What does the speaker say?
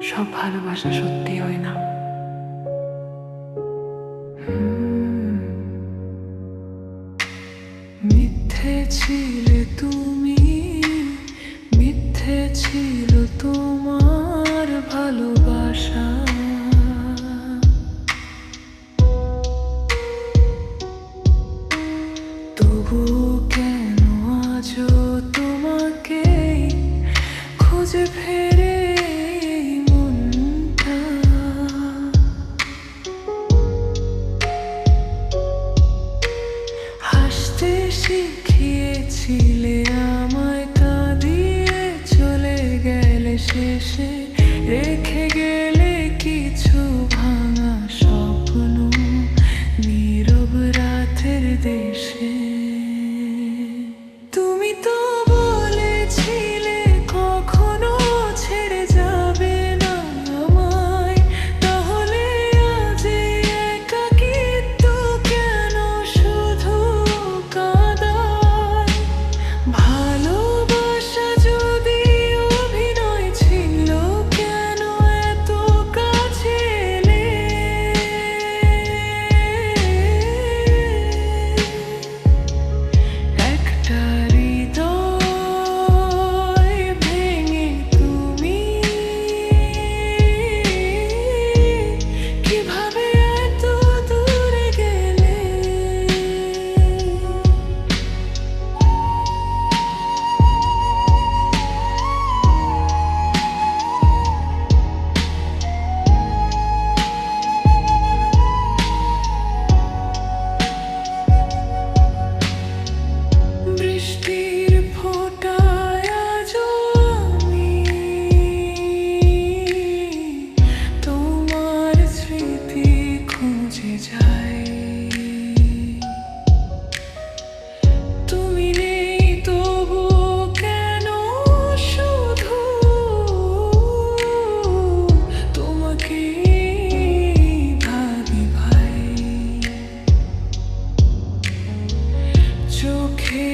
সব ভালোবাসা সত্যি হয় না। মিথ্যে ছিলে তুমি, মিথ্যে ছিল তোমার ভালোবাসা। তবু কেন আজও তোমাকে খুঁজে ফেরে এই মনটা। হাসতে শিখিয়েছিলে আমায়, কাঁদিয়ে চলে গেলে শেষে রেখে গেলে কিছু ভাঙা স্বপ্ন নীরব রাতের দেশে। তুমি তো বলেছিলে কখনো ছেড়ে যাবে না আমায়, তাহলে আজ এই একাকিত্ব কেন শুধু কাঁদায়? ভালোবাসা যদি অভিনয় ছিল, কেন এত কাছে এলে? একটা হৃদয় ভেঙে তুমি কিভাবে এত দূরে গেলে? বৃষ্টির ফোঁটায় আজও আমি তোমার স্মৃতি খুঁজে যাই। তুমি নেই তবু কেন শুধু তোমাকে ভাবি ভাই। চোখে